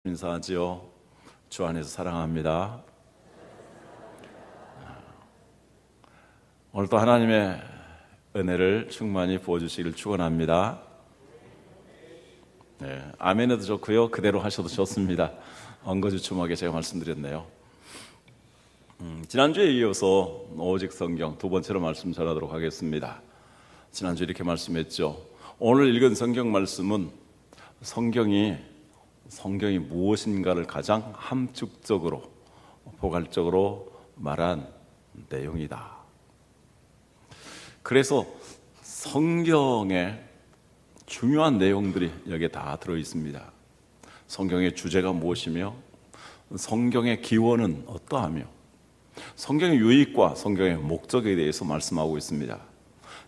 인사하지요. 주 안에서 사랑합니다. 오늘도 하나님의 은혜를 충만히 부어주시기를 축원합니다. 네, 아멘해도 좋고요, 그대로 하셔도 좋습니다. 엉거주춤하게 제가 말씀드렸네요. 지난주에 이어서 오직 성경 두 번째로 말씀 전하도록 하겠습니다. 지난주에 이렇게 말씀했죠. 오늘 읽은 성경 말씀은 성경이 무엇인가를 가장 함축적으로 포괄적으로 말한 내용이다. 그래서 성경에 중요한 내용들이 여기에 다 들어있습니다. 성경의 주제가 무엇이며 성경의 기원은 어떠하며 성경의 유익과 성경의 목적에 대해서 말씀하고 있습니다.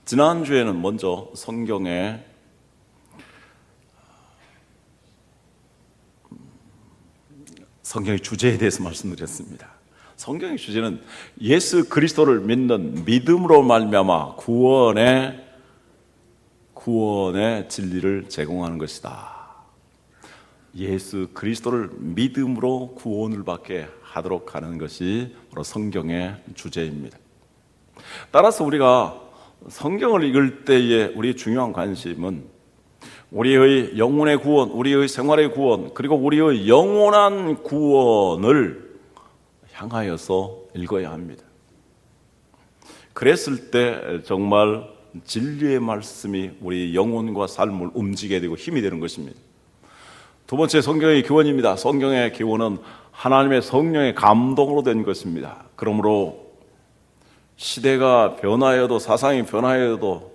지난주에는 먼저 성경의 주제에 대해서 말씀드렸습니다. 성경의 주제는 예수 그리스도를 믿는 믿음으로 말미암아 구원의 진리를 제공하는 것이다. 예수 그리스도를 믿음으로 구원을 받게 하도록 하는 것이 바로 성경의 주제입니다. 따라서 우리가 성경을 읽을 때에 우리의 중요한 관심은 우리의 영혼의 구원, 우리의 생활의 구원, 그리고 우리의 영원한 구원을 향하여서 읽어야 합니다. 그랬을 때 정말 진리의 말씀이 우리 영혼과 삶을 움직이게 되고 힘이 되는 것입니다. 두 번째, 성경의 기원입니다. 성경의 기원은 하나님의 성령의 감동으로 된 것입니다. 그러므로 시대가 변화해도 사상이 변화해도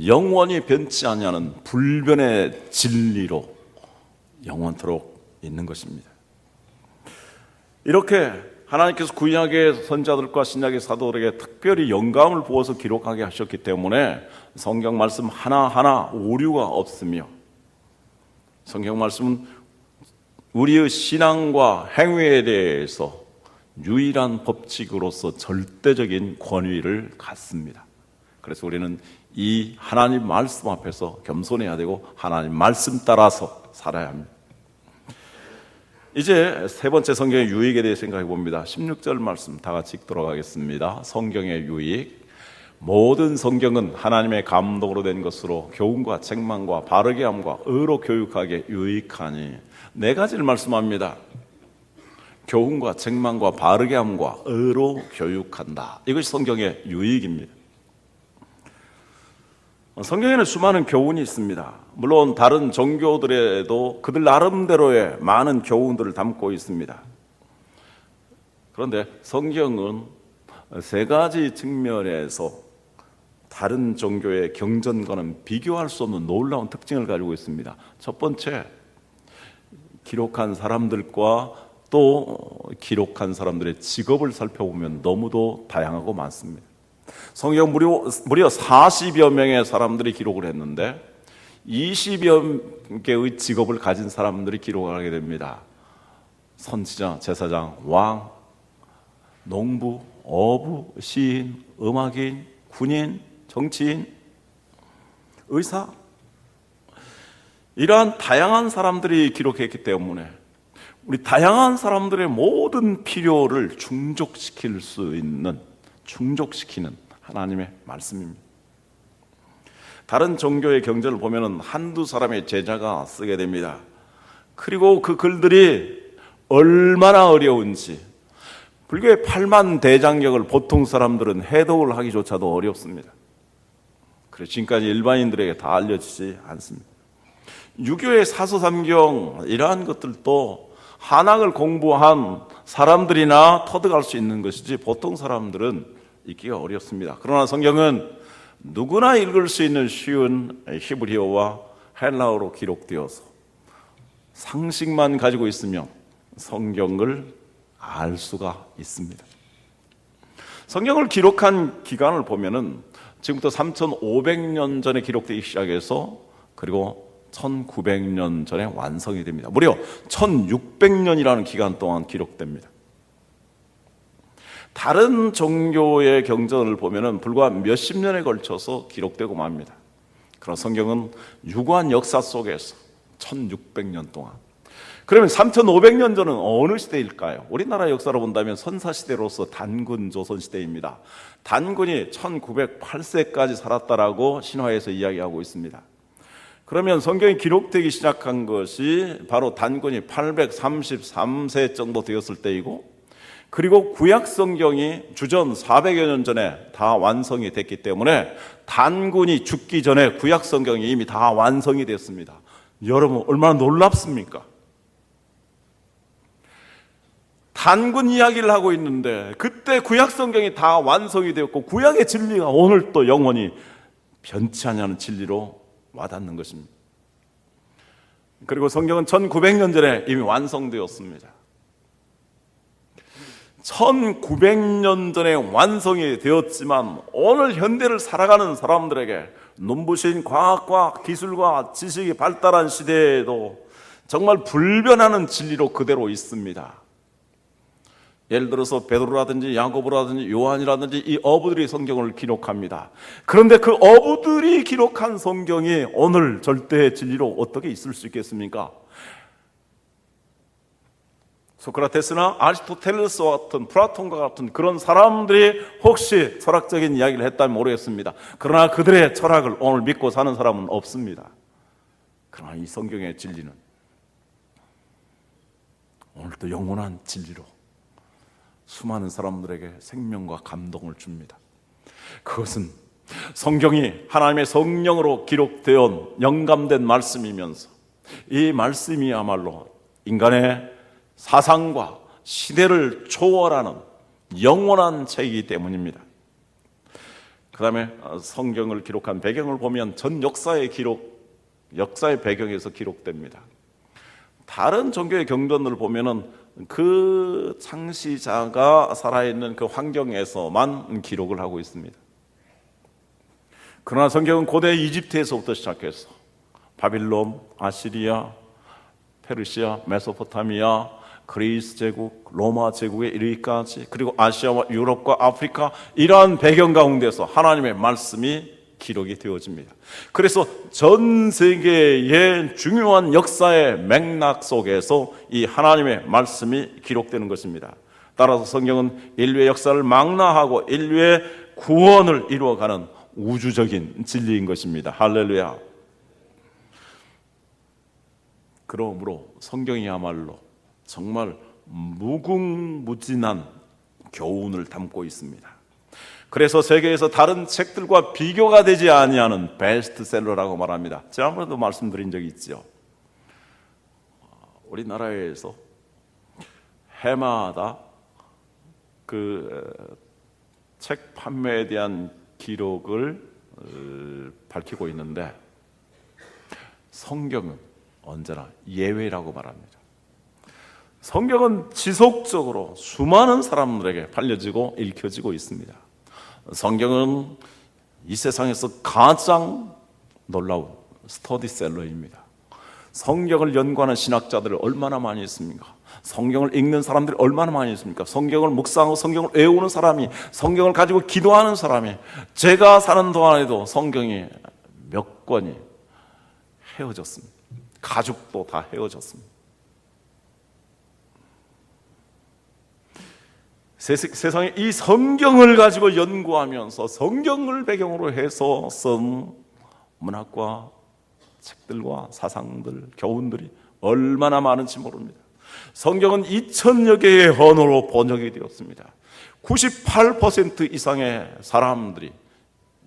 영원히 변치 아니하는 불변의 진리로 영원토록 있는 것입니다. 이렇게 하나님께서 구약의 선자들과 신약의 사도들에게 특별히 영감을 부어서 기록하게 하셨기 때문에 성경 말씀 하나하나 오류가 없으며 성경 말씀은 우리의 신앙과 행위에 대해서 유일한 법칙으로서 절대적인 권위를 갖습니다. 그래서 우리는 이 하나님 말씀 앞에서 겸손해야 되고 하나님 말씀 따라서 살아야 합니다. 이제 세 번째 성경의 유익에 대해 생각해 봅니다. 16절 말씀 다 같이 읽도록 하겠습니다. 성경의 유익. 모든 성경은 하나님의 감동으로 된 것으로 교훈과 책망과 바르게 함과 의로 교육하게 유익하니. 네 가지를 말씀합니다. 교훈과 책망과 바르게 함과 의로 교육한다. 이것이 성경의 유익입니다. 성경에는 수많은 교훈이 있습니다. 물론 다른 종교들에도 그들 나름대로의 많은 교훈들을 담고 있습니다. 그런데 성경은 세 가지 측면에서 다른 종교의 경전과는 비교할 수 없는 놀라운 특징을 가지고 있습니다. 첫 번째, 기록한 사람들과 또 기록한 사람들의 직업을 살펴보면 너무도 다양하고 많습니다. 성경 무려 40여 명의 사람들이 기록을 했는데 20여 개의 직업을 가진 사람들이 기록을 하게 됩니다. 선지자, 제사장, 왕, 농부, 어부, 시인, 음악인, 군인, 정치인, 의사, 이러한 다양한 사람들이 기록했기 때문에 우리 다양한 사람들의 모든 필요를 충족시키는 하나님의 말씀입니다. 다른 종교의 경전을 보면 한두 사람의 제자가 쓰게 됩니다. 그리고 그 글들이 얼마나 어려운지, 불교의 8만 대장경을 보통 사람들은 해독을 하기조차도 어렵습니다. 그래서 지금까지 일반인들에게 다 알려지지 않습니다. 유교의 사서삼경, 이러한 것들도 한학을 공부한 사람들이나 터득할 수 있는 것이지 보통 사람들은 읽기가 어렵습니다. 그러나 성경은 누구나 읽을 수 있는 쉬운 히브리어와 헬라어로 기록되어서 상식만 가지고 있으면 성경을 알 수가 있습니다. 성경을 기록한 기간을 보면은 지금부터 3,500년 전에 기록되기 시작해서 그리고 1,900년 전에 완성이 됩니다. 무려 1,600년이라는 기간 동안 기록됩니다. 다른 종교의 경전을 보면은 불과 몇십 년에 걸쳐서 기록되고 맙니다. 그러나 성경은 유구한 역사 속에서 1600년 동안 그러면 3,500년 전은 어느 시대일까요? 우리나라 역사로 본다면 선사시대로서 단군 조선시대입니다. 단군이 1908세까지 살았다라고 신화에서 이야기하고 있습니다. 그러면 성경이 기록되기 시작한 것이 바로 단군이 833세 정도 되었을 때이고, 그리고 구약 성경이 주전 400여 년 전에 다 완성이 됐기 때문에 단군이 죽기 전에 구약 성경이 이미 다 완성이 됐습니다. 여러분 얼마나 놀랍습니까? 단군 이야기를 하고 있는데 그때 구약 성경이 다 완성이 되었고 구약의 진리가 오늘 또 영원히 변치 않냐는 진리로 와닿는 것입니다. 그리고 성경은 1900년 전에 이미 완성되었습니다. 1900년 전에 완성이 되었지만 오늘 현대를 살아가는 사람들에게 눈부신 과학과 기술과 지식이 발달한 시대에도 정말 불변하는 진리로 그대로 있습니다. 예를 들어서 베드로라든지 야고보라든지 요한이라든지 이 어부들이 성경을 기록합니다. 그런데 그 어부들이 기록한 성경이 오늘 절대의 진리로 어떻게 있을 수 있겠습니까? 소크라테스나 아리스토텔레스와 같은 플라톤과 같은 그런 사람들이 혹시 철학적인 이야기를 했다면 모르겠습니다. 그러나 그들의 철학을 오늘 믿고 사는 사람은 없습니다. 그러나 이 성경의 진리는 오늘도 영원한 진리로 수많은 사람들에게 생명과 감동을 줍니다. 그것은 성경이 하나님의 성령으로 기록되어 영감된 말씀이면서 이 말씀이야말로 인간의 사상과 시대를 초월하는 영원한 책이기 때문입니다. 그 다음에 성경을 기록한 배경을 보면 전 역사의 배경에서 기록됩니다. 다른 종교의 경전들을 보면은 그 창시자가 살아있는 그 환경에서만 기록을 하고 있습니다. 그러나 성경은 고대 이집트에서부터 시작해서 바빌론, 아시리아, 페르시아, 메소포타미아, 그리스 제국, 로마 제국에 이르기까지, 그리고 아시아와 유럽과 아프리카, 이러한 배경 가운데서 하나님의 말씀이 기록이 되어집니다. 그래서 전 세계의 중요한 역사의 맥락 속에서 이 하나님의 말씀이 기록되는 것입니다. 따라서 성경은 인류의 역사를 망라하고 인류의 구원을 이루어가는 우주적인 진리인 것입니다. 할렐루야. 그러므로 성경이야말로 정말 무궁무진한 교훈을 담고 있습니다. 그래서 세계에서 다른 책들과 비교가 되지 아니하는 베스트셀러라고 말합니다. 지난번에도 말씀드린 적이 있죠. 우리나라에서 해마다 그 책 판매에 대한 기록을 밝히고 있는데 성경은 언제나 예외라고 말합니다. 성경은 지속적으로 수많은 사람들에게 팔려지고 읽혀지고 있습니다. 성경은 이 세상에서 가장 놀라운 스터디셀러입니다. 성경을 연구하는 신학자들을 얼마나 많이 있습니까? 성경을 읽는 사람들이 얼마나 많이 있습니까? 성경을 묵상하고 성경을 외우는 사람이, 성경을 가지고 기도하는 사람이, 제가 사는 동안에도 성경이 몇 권이 헤어졌습니다. 가족도 다 헤어졌습니다. 세상에 이 성경을 가지고 연구하면서 성경을 배경으로 해서 쓴 문학과 책들과 사상들, 교훈들이 얼마나 많은지 모릅니다. 성경은 2000여 개의 언어로 번역이 되었습니다. 98% 이상의 사람들이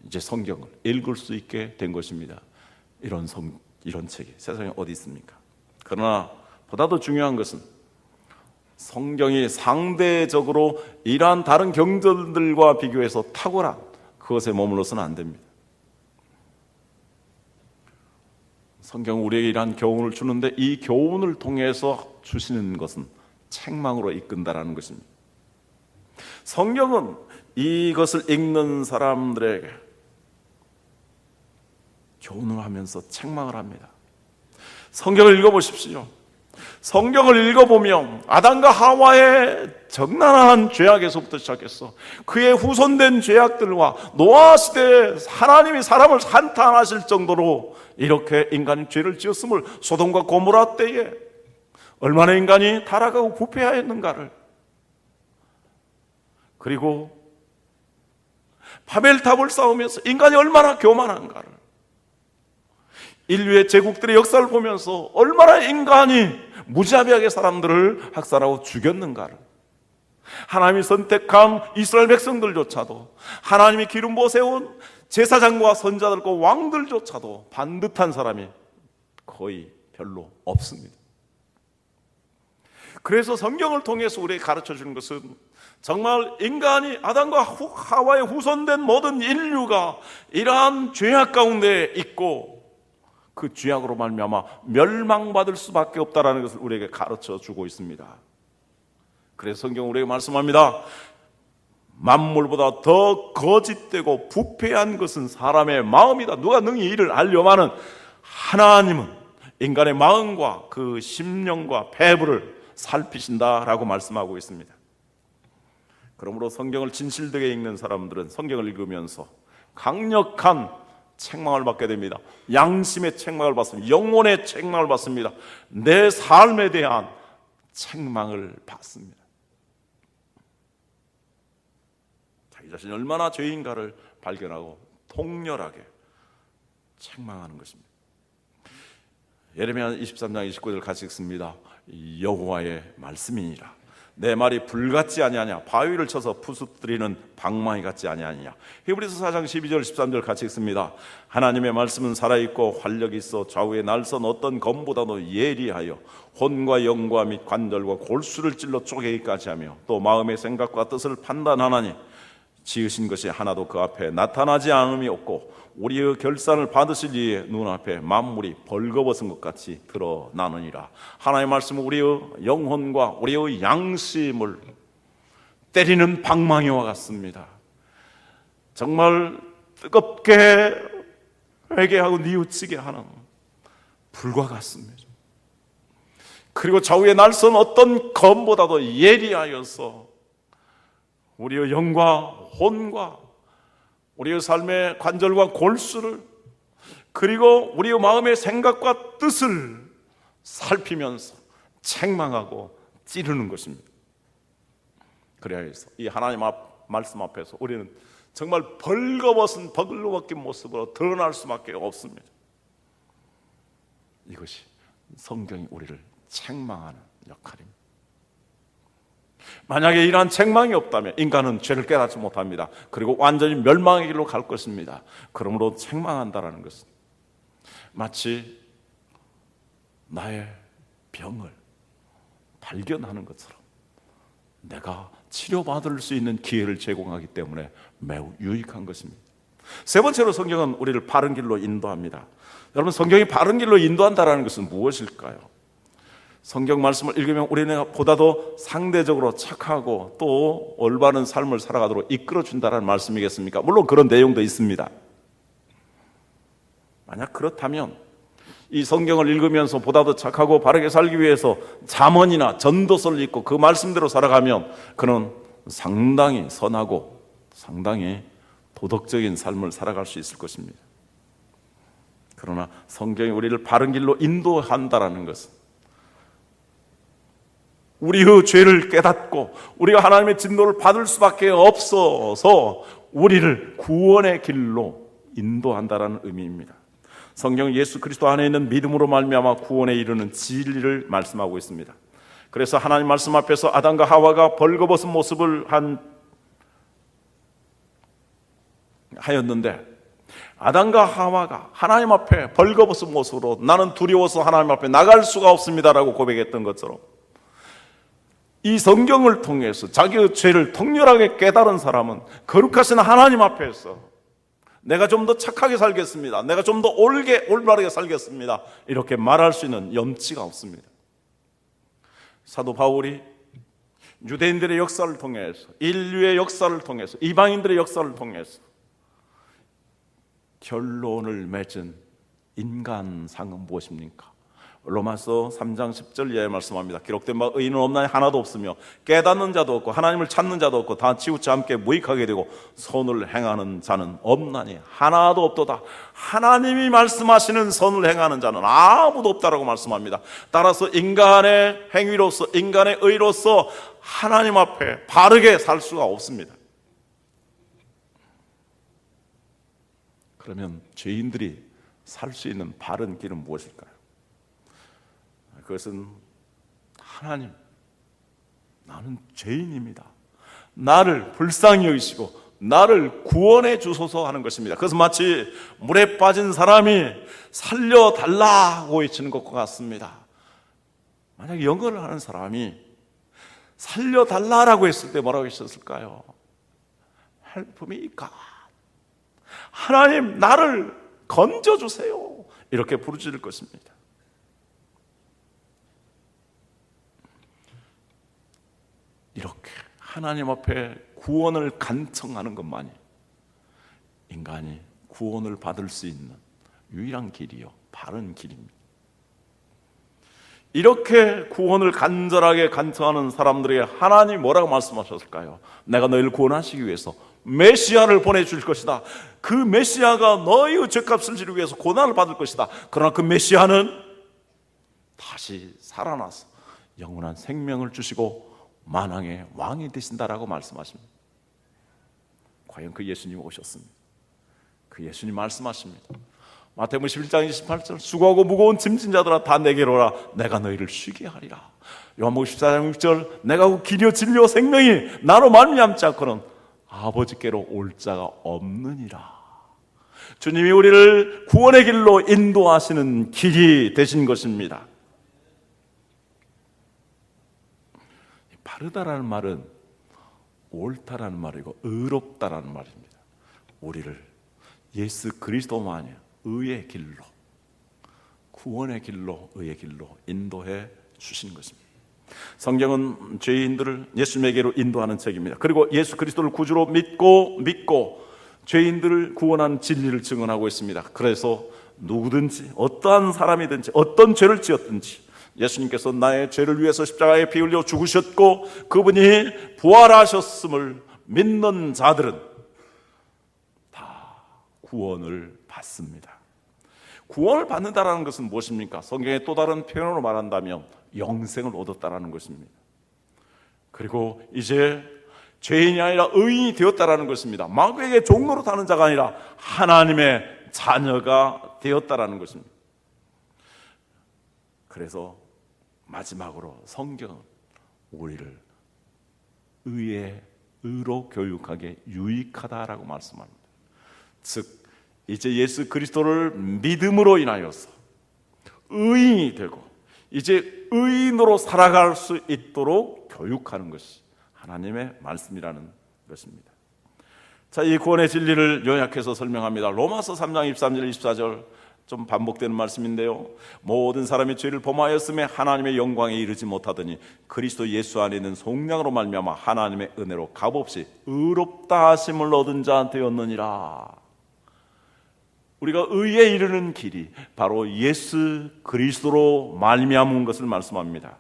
이제 성경을 읽을 수 있게 된 것입니다. 이런 책이 세상에 어디 있습니까? 그러나 보다 더 중요한 것은 성경이 상대적으로 이러한 다른 경전들과 비교해서 탁월한 그것에 머물러서는 안 됩니다. 성경은 우리에게 이러한 교훈을 주는데 이 교훈을 통해서 주시는 것은 책망으로 이끈다라는 것입니다. 성경은 이것을 읽는 사람들에게 교훈을 하면서 책망을 합니다. 성경을 읽어보십시오. 성경을 읽어보면 아담과 하와의 적나라한 죄악에서부터 시작해서 그의 후손된 죄악들과 노아 시대에 하나님이 사람을 한탄하실 정도로 이렇게 인간이 죄를 지었음을, 소돔과 고모라 때에 얼마나 인간이 타락하고 부패하였는가를, 그리고 바벨탑을 쌓으면서 인간이 얼마나 교만한가를, 인류의 제국들의 역사를 보면서 얼마나 인간이 무자비하게 사람들을 학살하고 죽였는가를, 하나님이 선택한 이스라엘 백성들조차도, 하나님이 기름 부어 세운 제사장과 선자들과 왕들조차도 반듯한 사람이 거의 별로 없습니다. 그래서 성경을 통해서 우리에게 가르쳐 주는 것은 정말 인간이 아담과 하와의 후손된 모든 인류가 이러한 죄악 가운데 있고 그 죄악으로 말미암아 멸망받을 수밖에 없다라는 것을 우리에게 가르쳐 주고 있습니다. 그래서 성경은 우리에게 말씀합니다. 만물보다 더 거짓되고 부패한 것은 사람의 마음이다. 누가 능히 이를 알려마는 하나님은 인간의 마음과 그 심령과 배부를 살피신다라고 말씀하고 있습니다. 그러므로 성경을 진실되게 읽는 사람들은 성경을 읽으면서 강력한 책망을 받게 됩니다. 양심의 책망을 받습니다. 영혼의 책망을 받습니다. 내 삶에 대한 책망을 받습니다. 자기 자신이 얼마나 죄인가를 발견하고 통렬하게 책망하는 것입니다. 예레미야 23장 29절 같이 읽습니다. 여호와의 말씀이니라. 내 말이 불같지 아니하냐, 바위를 쳐서 부수뜨리는 방망이 같지 아니하냐. 히브리서 4장 12절 13절 같이 읽습니다. 하나님의 말씀은 살아있고 활력이 있어 좌우에 날선 어떤 검보다도 예리하여 혼과 영과 및 관절과 골수를 찔러 쪼개기까지 하며 또 마음의 생각과 뜻을 판단하나니 지으신 것이 하나도 그 앞에 나타나지 않음이 없고 우리의 결산을 받으실 이의 눈앞에 만물이 벌거벗은 것 같이 드러나느니라. 하나님의 말씀은 우리의 영혼과 우리의 양심을 때리는 방망이와 같습니다. 정말 뜨겁게 회개하고 뉘우치게 하는 불과 같습니다. 그리고 좌우에 날선 어떤 검보다도 예리하여서 우리의 영과 혼과 우리의 삶의 관절과 골수를, 그리고 우리의 마음의 생각과 뜻을 살피면서 책망하고 찌르는 것입니다. 그래야 해서 이 하나님 말씀 앞에서 우리는 정말 벌거벗은 벌거벗긴 모습으로 드러날 수밖에 없습니다. 이것이 성경이 우리를 책망하는 역할입니다. 만약에 이러한 책망이 없다면 인간은 죄를 깨닫지 못합니다. 그리고 완전히 멸망의 길로 갈 것입니다. 그러므로 책망한다는 것은 마치 나의 병을 발견하는 것처럼 내가 치료받을 수 있는 기회를 제공하기 때문에 매우 유익한 것입니다. 세 번째로 성경은 우리를 바른 길로 인도합니다. 여러분, 성경이 바른 길로 인도한다는 것은 무엇일까요? 성경 말씀을 읽으면 우리는 보다도 상대적으로 착하고 또 올바른 삶을 살아가도록 이끌어준다는 말씀이겠습니까? 물론 그런 내용도 있습니다. 만약 그렇다면 이 성경을 읽으면서 보다 더 착하고 바르게 살기 위해서 잠언이나 전도서를 읽고 그 말씀대로 살아가면 그는 상당히 선하고 상당히 도덕적인 삶을 살아갈 수 있을 것입니다. 그러나 성경이 우리를 바른 길로 인도한다는 것은 우리의 죄를 깨닫고 우리가 하나님의 진노를 받을 수밖에 없어서 우리를 구원의 길로 인도한다는 의미입니다. 성경은 예수 그리스도 안에 있는 믿음으로 말미암아 구원에 이르는 진리를 말씀하고 있습니다. 그래서 하나님 말씀 앞에서 아담과 하와가 벌거벗은 모습을 하였는데, 아담과 하와가 하나님 앞에 벌거벗은 모습으로 나는 두려워서 하나님 앞에 나갈 수가 없습니다라고 고백했던 것처럼 이 성경을 통해서 자기의 죄를 통렬하게 깨달은 사람은 거룩하신 하나님 앞에서 내가 좀 더 착하게 살겠습니다, 내가 좀 더 올바르게 살겠습니다, 이렇게 말할 수 있는 염치가 없습니다. 사도 바울이 유대인들의 역사를 통해서, 인류의 역사를 통해서, 이방인들의 역사를 통해서 결론을 맺은 인간상은 무엇입니까? 로마서 3장 10절 이하에 말씀합니다. 기록된 바 의인은 없나니 하나도 없으며 깨닫는 자도 없고 하나님을 찾는 자도 없고 다 치우쳐 함께 무익하게 되고 선을 행하는 자는 없나니 하나도 없도다. 하나님이 말씀하시는 선을 행하는 자는 아무도 없다라고 말씀합니다. 따라서 인간의 행위로서, 인간의 의로서 하나님 앞에 바르게 살 수가 없습니다. 그러면 죄인들이 살 수 있는 바른 길은 무엇일까요? 그것은 하나님, 나는 죄인입니다. 나를 불쌍히 여기시고 나를 구원해 주소서 하는 것입니다. 그래서 마치 물에 빠진 사람이 살려달라고 외치는 것과 같습니다. 만약에 영어를 하는 사람이 살려달라고 했을 때 뭐라고 하셨을까요? Help me, God. 하나님, 나를 건져주세요. 이렇게 부르짖을 것입니다. 이렇게 하나님 앞에 구원을 간청하는 것만이 인간이 구원을 받을 수 있는 유일한 길이요, 바른 길입니다. 이렇게 구원을 간절하게 간청하는 사람들에게 하나님이 뭐라고 말씀하셨을까요? 내가 너희를 구원하시기 위해서 메시아를 보내줄 것이다. 그 메시아가 너희의 죄값을 지르기 위해서 고난을 받을 것이다. 그러나 그 메시아는 다시 살아나서 영원한 생명을 주시고 만왕의 왕이 되신다라고 말씀하십니다. 과연 그 예수님이 오셨습니다. 그 예수님 말씀하십니다. 마태복음 11장 28절 수고하고 무거운 짐진 자들아 다 내게로 오라 내가 너희를 쉬게 하리라. 요한복음 14장 6절 내가 그 길이요 진리요 생명이 나로 말미암지 않고는 아버지께로 올 자가 없느니라. 주님이 우리를 구원의 길로 인도하시는 길이 되신 것입니다. 바르다라는 말은 옳다라는 말이고 의롭다라는 말입니다. 우리를 예수 그리스도만이 의의 길로, 구원의 길로, 의의 길로 인도해 주신 것입니다. 성경은 죄인들을 예수님에게로 인도하는 책입니다. 그리고 예수 그리스도를 구주로 믿고 죄인들을 구원하는 진리를 증언하고 있습니다. 그래서 누구든지 어떠한 사람이든지 어떤 죄를 지었든지 예수님께서 나의 죄를 위해서 십자가에 피 흘려 죽으셨고 그분이 부활하셨음을 믿는 자들은 다 구원을 받습니다. 구원을 받는다는 것은 무엇입니까? 성경의 또 다른 표현으로 말한다면 영생을 얻었다는 것입니다. 그리고 이제 죄인이 아니라 의인이 되었다는 것입니다. 마귀에게 종로로 타는 자가 아니라 하나님의 자녀가 되었다는 것입니다. 그래서 마지막으로 성경은 우리를 의로 교육하게 유익하다라고 말씀합니다. 즉 이제 예수 그리스도를 믿음으로 인하여서 의인이 되고 이제 의인으로 살아갈 수 있도록 교육하는 것이 하나님의 말씀이라는 것입니다. 자, 이 구원의 진리를 요약해서 설명합니다. 로마서 3장 23절 24절 좀 반복되는 말씀인데요. 모든 사람이 죄를 범하였음에 하나님의 영광에 이르지 못하더니 그리스도 예수 안에 있는 속량으로 말미암아 하나님의 은혜로 값없이 의롭다 하심을 얻은 자 되었느니라. 우리가 의에 이르는 길이 바로 예수 그리스도로 말미암은 것을 말씀합니다.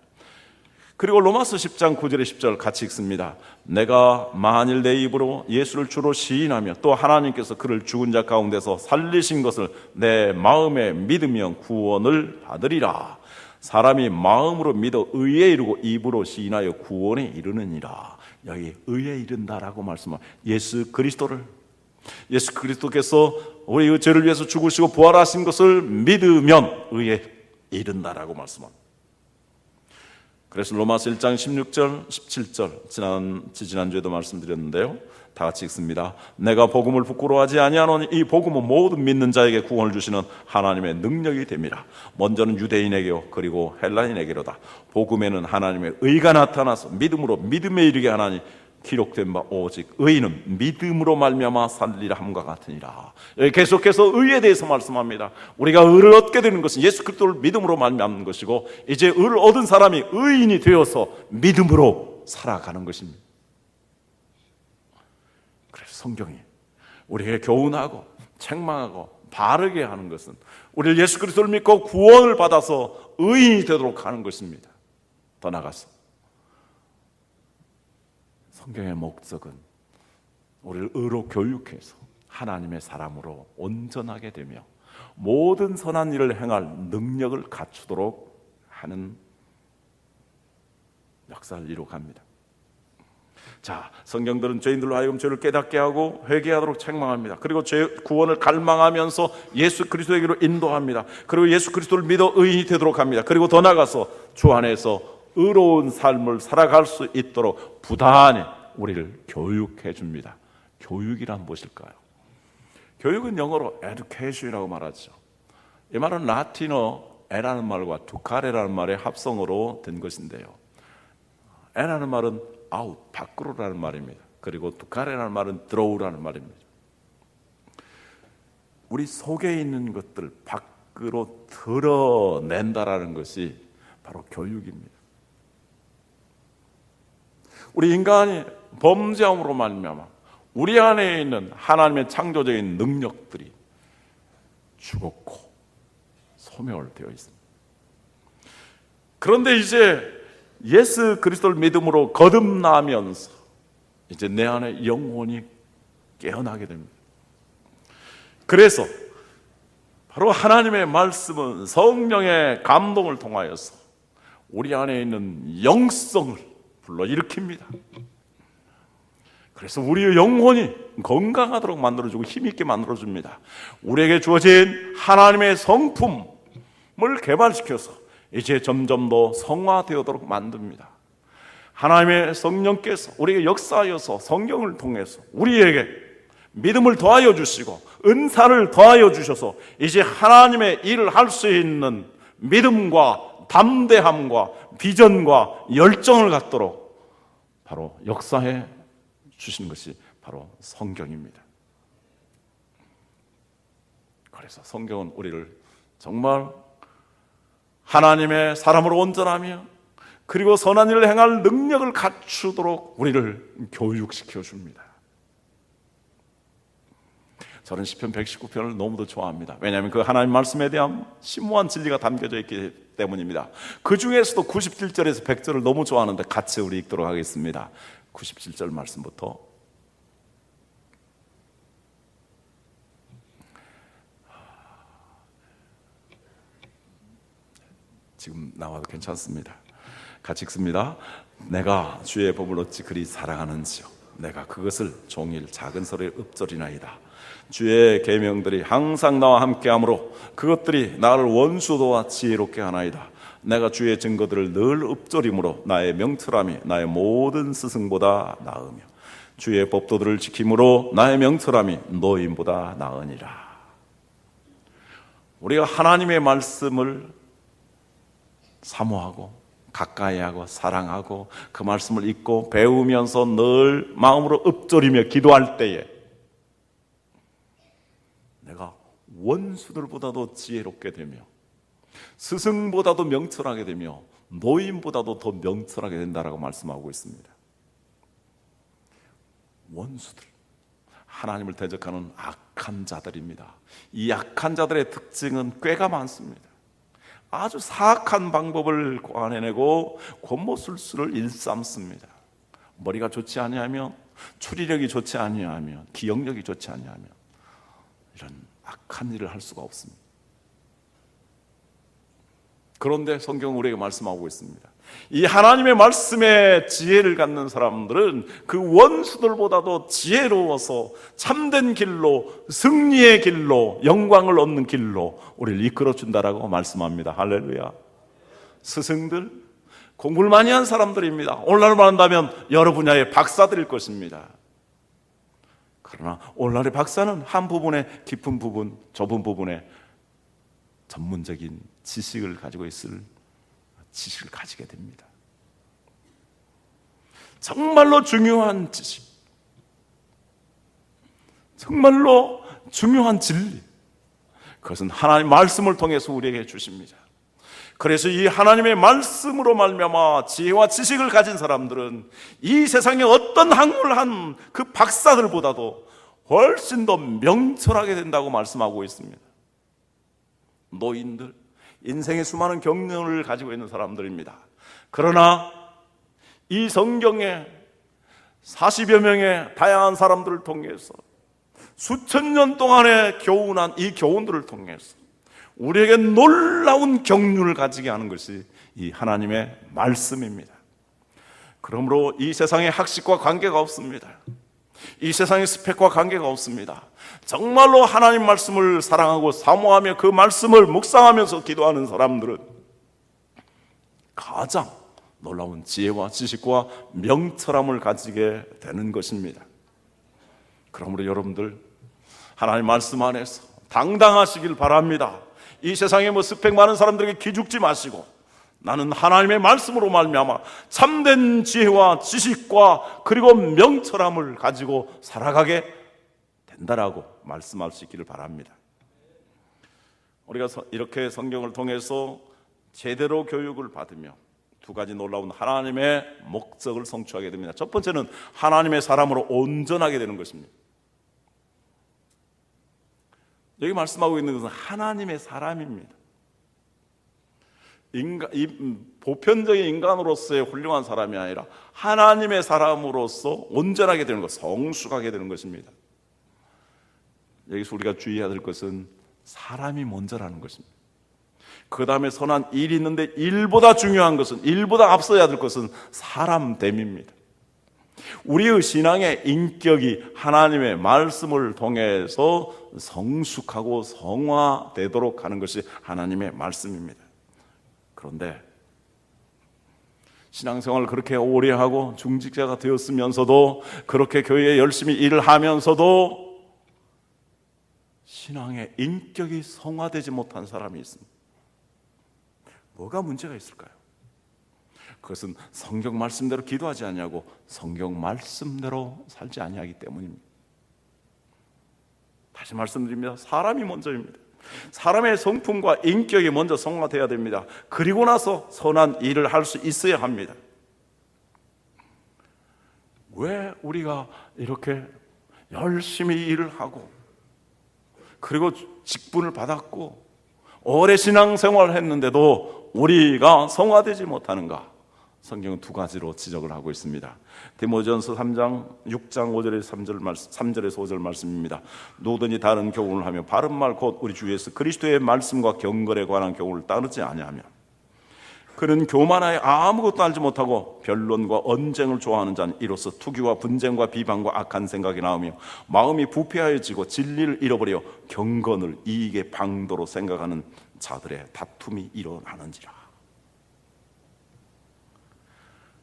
그리고 로마서 10장 9절에 10절 같이 읽습니다. 내가 만일 내 입으로 예수를 주로 시인하며 또 하나님께서 그를 죽은 자 가운데서 살리신 것을 내 마음에 믿으면 구원을 받으리라. 사람이 마음으로 믿어 의에 이르고 입으로 시인하여 구원에 이르느니라. 여기 의에 이른다라고 말씀합니다. 예수 그리스도께서 우리의 죄를 위해서 죽으시고 부활하신 것을 믿으면 의에 이른다라고 말씀합니다. 그래서 로마서 1장 16절 17절 지난주에도 말씀드렸는데요. 다 같이 읽습니다. 내가 복음을 부끄러워하지 아니하노니 이 복음은 모든 믿는 자에게 구원을 주시는 하나님의 능력이 됨이라. 먼저는 유대인에게요 그리고 헬라인에게로다. 복음에는 하나님의 의가 나타나서 믿음으로 믿음에 이르게 하나니 기록된 바 오직 의인은 믿음으로 말미암아 살리라 함과 같으니라. 여기 계속해서 의에 대해서 말씀합니다. 우리가 의를 얻게 되는 것은 예수 그리스도를 믿음으로 말미암는 것이고 이제 의를 얻은 사람이 의인이 되어서 믿음으로 살아가는 것입니다. 그래서 성경이 우리에게 교훈하고 책망하고 바르게 하는 것은 우리를 예수 그리스도를 믿고 구원을 받아서 의인이 되도록 하는 것입니다. 더 나아가서 성경의 목적은 우리를 의로 교육해서 하나님의 사람으로 온전하게 되며 모든 선한 일을 행할 능력을 갖추도록 하는 역사를 이룩합니다. 자, 성경들은 죄인들로 하여금 죄를 깨닫게 하고 회개하도록 책망합니다. 그리고 죄 구원을 갈망하면서 예수 그리스도에게로 인도합니다. 그리고 예수 그리스도를 믿어 의인이 되도록 합니다. 그리고 더 나아가서 주 안에서 의로운 삶을 살아갈 수 있도록 부단히 우리를 교육해 줍니다. 교육이란 무엇일까요? 교육은 영어로 education이라고 말하죠. 이 말은 라틴어 에라는 말과 두카레라는 말의 합성어로 된 것인데요. 에라는 말은 아웃, 밖으로라는 말입니다. 그리고 두카레라는 말은 드로우라는 말입니다. 우리 속에 있는 것들 밖으로 드러낸다라는 것이 바로 교육입니다. 우리 인간이 범죄함으로 말미암아 우리 안에 있는 하나님의 창조적인 능력들이 죽었고 소멸되어 있습니다. 그런데 이제 예수 그리스도를 믿음으로 거듭나면서 이제 내 안에 영혼이 깨어나게 됩니다. 그래서 바로 하나님의 말씀은 성령의 감동을 통하여서 우리 안에 있는 영성을 불러일으킵니다. 그래서 우리의 영혼이 건강하도록 만들어주고 힘있게 만들어줍니다. 우리에게 주어진 하나님의 성품을 개발시켜서 이제 점점 더 성화되어도록 만듭니다. 하나님의 성령께서 우리에게 역사하여서 성경을 통해서 우리에게 믿음을 더하여 주시고 은사를 더하여 주셔서 이제 하나님의 일을 할 수 있는 믿음과 담대함과 비전과 열정을 갖도록 바로 역사해 주신 것이 바로 성경입니다. 그래서 성경은 우리를 정말 하나님의 사람으로 온전하며 그리고 선한 일을 행할 능력을 갖추도록 우리를 교육시켜 줍니다. 저는 시편 119편을 너무도 좋아합니다. 왜냐하면 그 하나님 말씀에 대한 심오한 진리가 담겨져 있기 때문입니다. 그 중에서도 97절에서 100절을 너무 좋아하는데 같이 우리 읽도록 하겠습니다. 97절 말씀부터 지금 나와도 괜찮습니다. 같이 읽습니다. 내가 주의 법을 어찌 그리 사랑하는지요. 내가 그것을 종일 작은 소리에 읊조리나이다. 주의 계명들이 항상 나와 함께하므로 그것들이 나를 원수도와 지혜롭게 하나이다. 내가 주의 증거들을 늘 읊조림으로 나의 명철함이 나의 모든 스승보다 나으며 주의 법도들을 지킴으로 나의 명철함이 노인보다 나으니라. 우리가 하나님의 말씀을 사모하고 가까이하고 사랑하고 그 말씀을 읽고 배우면서 늘 마음으로 읊조리며 기도할 때에 내가 원수들보다도 지혜롭게 되며 스승보다도 명철하게 되며 노인보다도 더 명철하게 된다라고 말씀하고 있습니다. 원수들, 하나님을 대적하는 악한 자들입니다. 이 악한 자들의 특징은 꾀가 많습니다. 아주 사악한 방법을 고안해내고 권모술수를 일삼습니다. 머리가 좋지 아니하면, 추리력이 좋지 아니하면, 기억력이 좋지 아니하면 이런 악한 일을 할 수가 없습니다. 그런데 성경은 우리에게 말씀하고 있습니다. 이 하나님의 말씀에 지혜를 갖는 사람들은 그 원수들보다도 지혜로워서 참된 길로, 승리의 길로, 영광을 얻는 길로 우리를 이끌어준다라고 말씀합니다. 할렐루야. 스승들, 공부를 많이 한 사람들입니다. 오늘날 말한다면 여러 분야의 박사들일 것입니다. 그러나 오늘날의 박사는 한 부분에 깊은 부분, 좁은 부분에 전문적인 지식을 가지고 있을 지식을 가지게 됩니다. 정말로 중요한 지식, 정말로 중요한 진리, 그것은 하나님 말씀을 통해서 우리에게 주십니다. 그래서 이 하나님의 말씀으로 말미암아 지혜와 지식을 가진 사람들은 이 세상에 어떤 학문을 한 그 박사들보다도 훨씬 더 명철하게 된다고 말씀하고 있습니다. 노인들, 인생의 수많은 경륜을 가지고 있는 사람들입니다. 그러나 이 성경에 40여 명의 다양한 사람들을 통해서 수천 년 동안에 교훈한 이 교훈들을 통해서 우리에게 놀라운 경륜을 가지게 하는 것이 이 하나님의 말씀입니다. 그러므로 이 세상의 학식과 관계가 없습니다. 이 세상의 스펙과 관계가 없습니다. 정말로 하나님 말씀을 사랑하고 사모하며 그 말씀을 묵상하면서 기도하는 사람들은 가장 놀라운 지혜와 지식과 명철함을 가지게 되는 것입니다. 그러므로 여러분들 하나님 말씀 안에서 당당하시길 바랍니다. 이 세상에 스펙 많은 사람들에게 기죽지 마시고 나는 하나님의 말씀으로 말미암아 참된 지혜와 지식과 그리고 명철함을 가지고 살아가게 된다라고 말씀할 수 있기를 바랍니다. 우리가 이렇게 성경을 통해서 제대로 교육을 받으며 두 가지 놀라운 하나님의 목적을 성취하게 됩니다. 첫 번째는 하나님의 사람으로 온전하게 되는 것입니다. 여기 말씀하고 있는 것은 하나님의 사람입니다. 보편적인 인간으로서의 훌륭한 사람이 아니라 하나님의 사람으로서 온전하게 되는 것, 성숙하게 되는 것입니다. 여기서 우리가 주의해야 될 것은 사람이 먼저라는 것입니다. 그 다음에 선한 일이 있는데 일보다 중요한 것은, 일보다 앞서야 될 것은 사람됨입니다. 우리의 신앙의 인격이 하나님의 말씀을 통해서 성숙하고 성화되도록 하는 것이 하나님의 말씀입니다. 그런데 신앙생활을 그렇게 오래 하고 중직자가 되었으면서도 그렇게 교회에 열심히 일을 하면서도 신앙의 인격이 성화되지 못한 사람이 있습니다. 뭐가 문제가 있을까요? 그것은 성경 말씀대로 기도하지 아니하고 성경 말씀대로 살지 아니하기 때문입니다. 다시 말씀드립니다. 사람이 먼저입니다. 사람의 성품과 인격이 먼저 성화되어야 됩니다. 그리고 나서 선한 일을 할 수 있어야 합니다. 왜 우리가 이렇게 열심히 일을 하고 그리고 직분을 받았고 오래 신앙생활을 했는데도 우리가 성화되지 못하는가? 성경은 두 가지로 지적을 하고 있습니다. 디모데전서 3장 6장 3절에서 5절 말씀입니다. 누구든지 다른 교훈을 하며 바른 말 곧 우리 주 예수 그리스도의 말씀과 경건에 관한 교훈을 따르지 아니하며 그는 교만하여 아무것도 알지 못하고 변론과 언쟁을 좋아하는 자는 이로써 투기와 분쟁과 비방과 악한 생각이 나오며 마음이 부패하여지고 진리를 잃어버려 경건을 이익의 방도로 생각하는 자들의 다툼이 일어나는지라.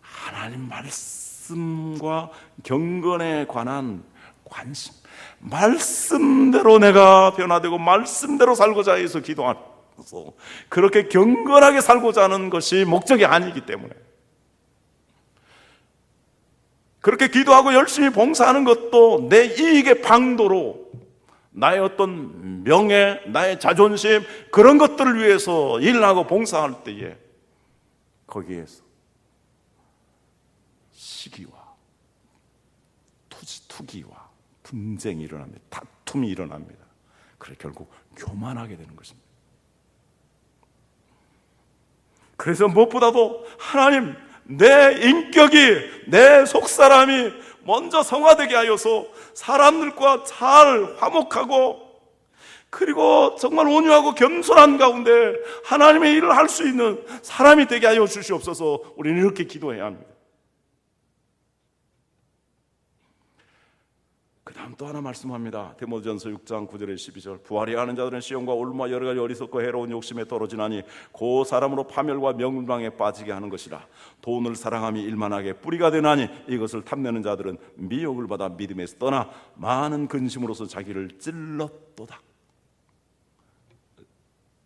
하나님 말씀과 경건에 관한 관심, 말씀대로 내가 변화되고 말씀대로 살고자 해서 기도하면서 그렇게 경건하게 살고자 하는 것이 목적이 아니기 때문에 그렇게 기도하고 열심히 봉사하는 것도 내 이익의 방도로 나의 어떤 명예, 나의 자존심 그런 것들을 위해서 일하고 봉사할 때에 거기에서 시기와 투기와 분쟁이 일어납니다. 다툼이 일어납니다. 그래 결국 교만하게 되는 것입니다. 그래서 무엇보다도 하나님 내 인격이 내 속사람이 먼저 성화되게 하여서 사람들과 잘 화목하고 그리고 정말 온유하고 겸손한 가운데 하나님의 일을 할 수 있는 사람이 되게 하여 주시옵소서. 우리는 이렇게 기도해야 합니다. 그 다음 또 하나 말씀합니다. 디모데전서 6장 9절에 12절 부활이 하는 자들은 시험과 올무와 여러 가지 어리석고 해로운 욕심에 떨어지나니 그 사람으로 파멸과 명망에 빠지게 하는 것이라. 돈을 사랑함이 일만하게 뿌리가 되나니 이것을 탐내는 자들은 미혹을 받아 믿음에서 떠나 많은 근심으로서 자기를 찔렀도다.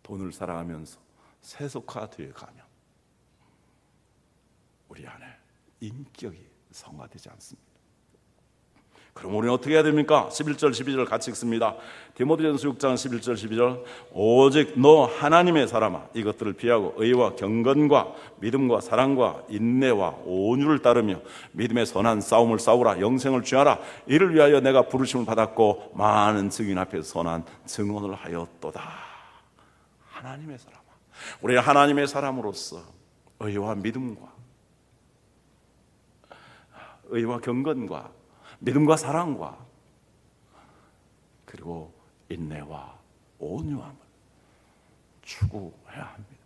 돈을 사랑하면서 세속화되어 가면 우리 안에 인격이 성화되지 않습니다. 그럼 우리는 어떻게 해야 됩니까? 11절 12절 같이 읽습니다. 디모데전서 6장 11절 12절 오직 너 하나님의 사람아 이것들을 피하고 의와 경건과 믿음과 사랑과 인내와 온유를 따르며 믿음의 선한 싸움을 싸우라. 영생을 취하라. 이를 위하여 내가 부르심을 받았고 많은 증인 앞에서 선한 증언을 하였도다. 하나님의 사람아, 우리 하나님의 사람으로서 의와 믿음과 의와 경건과 믿음과 사랑과 그리고 인내와 온유함을 추구해야 합니다.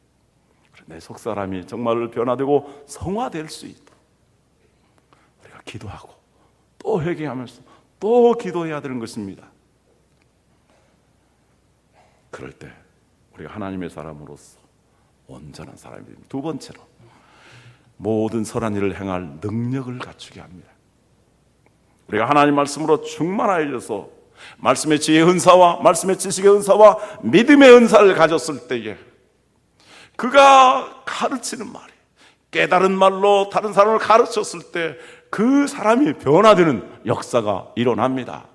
내 속사람이 정말 변화되고 성화될 수 있도록 우리가 기도하고 또 회개하면서 또 기도해야 되는 것입니다. 그럴 때 우리가 하나님의 사람으로서 온전한 사람이 됩니다. 두 번째로 모든 선한 일을 행할 능력을 갖추게 합니다. 우리가 하나님 말씀으로 충만하여져서 말씀의 지혜의 은사와 말씀의 지식의 은사와 믿음의 은사를 가졌을 때에 그가 가르치는 말이 깨달은 말로 다른 사람을 가르쳤을 때 그 사람이 변화되는 역사가 일어납니다.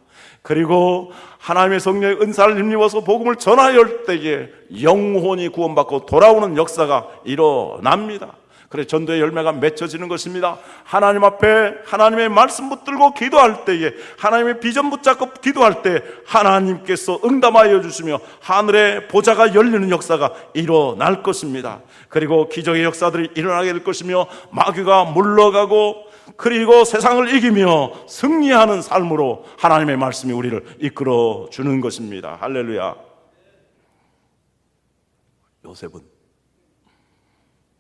그리고 하나님의 성령의 은사를 힘입어서 복음을 전하여 때에 영혼이 구원받고 돌아오는 역사가 일어납니다. 그래서 전도의 열매가 맺혀지는 것입니다. 하나님 앞에 하나님의 말씀 붙들고 기도할 때에 하나님의 비전 붙잡고 기도할 때 하나님께서 응답하여 주시며 하늘의 보좌가 열리는 역사가 일어날 것입니다. 그리고 기적의 역사들이 일어나게 될 것이며 마귀가 물러가고 그리고 세상을 이기며 승리하는 삶으로 하나님의 말씀이 우리를 이끌어 주는 것입니다. 할렐루야. 요셉은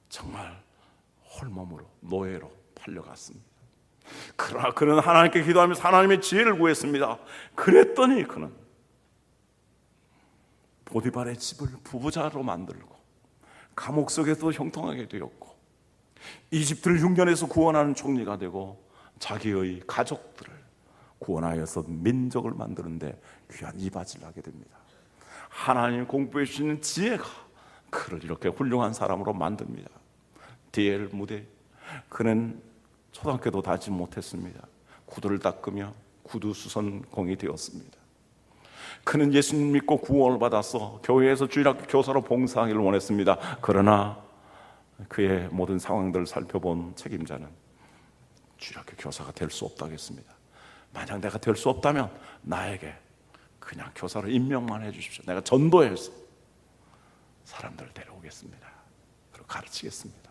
정말 홀몸으로 노예로 팔려갔습니다. 그러나 그는 하나님께 기도하면서 하나님의 지혜를 구했습니다. 그랬더니 그는 보디발의 집을 부부자로 만들고 감옥 속에서 형통하게 되었고 이집트를 흉년에서 구원하는 총리가 되고 자기의 가족들을 구원하여서 민족을 만드는데 귀한 이바지를 하게 됩니다. 하나님 공부해 주시는 지혜가 그를 이렇게 훌륭한 사람으로 만듭니다. 디엘 무대, 그는 초등학교도 다니지 못했습니다. 구두를 닦으며 구두 수선공이 되었습니다. 그는 예수님 믿고 구원을 받아서 교회에서 주일학교 교사로 봉사하기를 원했습니다. 그러나 그의 모든 상황들을 살펴본 책임자는 주일학교 교사가 될 수 없다고 했습니다. 만약 내가 될 수 없다면 나에게 그냥 교사로 임명만 해주십시오. 내가 전도해서 사람들을 데려오겠습니다. 그리고 가르치겠습니다.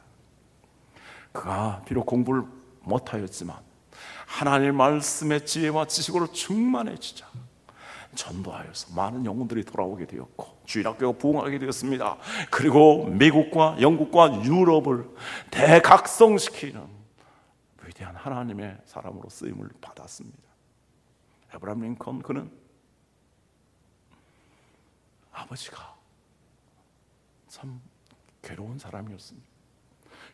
그가 비록 공부를 못하였지만 하나님의 말씀의 지혜와 지식으로 충만해지자 전도하여서 많은 영혼들이 돌아오게 되었고 주일학교가 부흥하게 되었습니다. 그리고 미국과 영국과 유럽을 대각성시키는 위대한 하나님의 사람으로 쓰임을 받았습니다. 에브라임 링컨, 그는 아버지가 참 괴로운 사람이었습니다.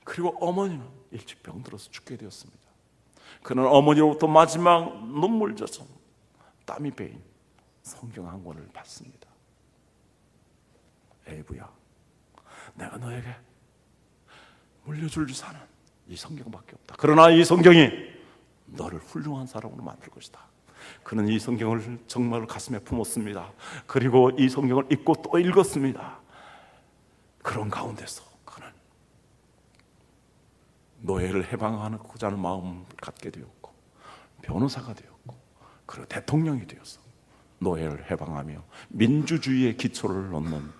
그리고 어머니는 일찍 병들어서 죽게 되었습니다. 그는 어머니로부터 마지막 눈물 젖은 땀이 배인 성경 한 권을 받습니다. 에이브야, 내가 너에게 물려줄 유산은 이 성경밖에 없다. 그러나 이 성경이 너를 훌륭한 사람으로 만들 것이다. 그는 이 성경을 정말 가슴에 품었습니다. 그리고 이 성경을 읽고 또 읽었습니다. 그런 가운데서 그는 노예를 해방하고자 하는 마음을 갖게 되었고 변호사가 되었고 그리고 대통령이 되어서 노예를 해방하며 민주주의의 기초를 놓는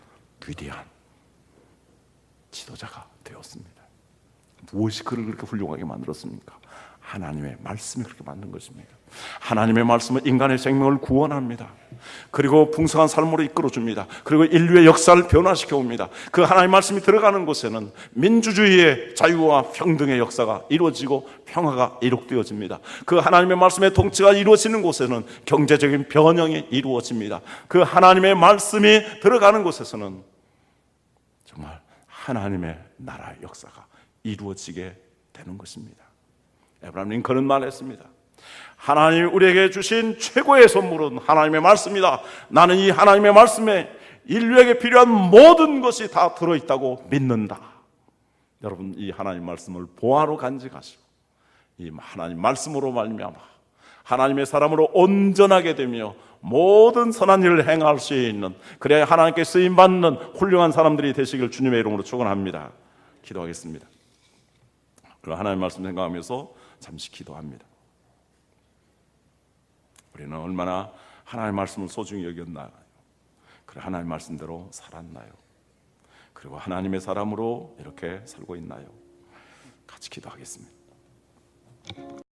위대한 지도자가 되었습니다. 무엇이 그를 그렇게 훌륭하게 만들었습니까? 하나님의 말씀이 그렇게 만든 것입니다. 하나님의 말씀은 인간의 생명을 구원합니다. 그리고 풍성한 삶으로 이끌어줍니다. 그리고 인류의 역사를 변화시켜 옵니다. 그 하나님의 말씀이 들어가는 곳에는 민주주의의 자유와 평등의 역사가 이루어지고 평화가 이룩되어집니다. 그 하나님의 말씀의 통치가 이루어지는 곳에는 경제적인 변형이 이루어집니다. 그 하나님의 말씀이 들어가는 곳에서는 정말 하나님의 나라의 역사가 이루어지게 되는 것입니다. 에브라임 링컨은 말했습니다. 하나님이 우리에게 주신 최고의 선물은 하나님의 말씀이다. 나는 이 하나님의 말씀에 인류에게 필요한 모든 것이 다 들어있다고 믿는다. 여러분, 이 하나님 말씀을 보화로 간직하시고 이 하나님 말씀으로 말미암아 하나님의 사람으로 온전하게 되며 모든 선한 일을 행할 수 있는, 그래야 하나님께 쓰임받는 훌륭한 사람들이 되시길 주님의 이름으로 축원합니다. 기도하겠습니다. 그럼 하나님의 말씀 생각하면서 잠시 기도합니다. 우리는 얼마나 하나님의 말씀을 소중히 여겼나요? 그래 하나님의 말씀대로 살았나요? 그리고 하나님의 사람으로 이렇게 살고 있나요? 같이 기도하겠습니다.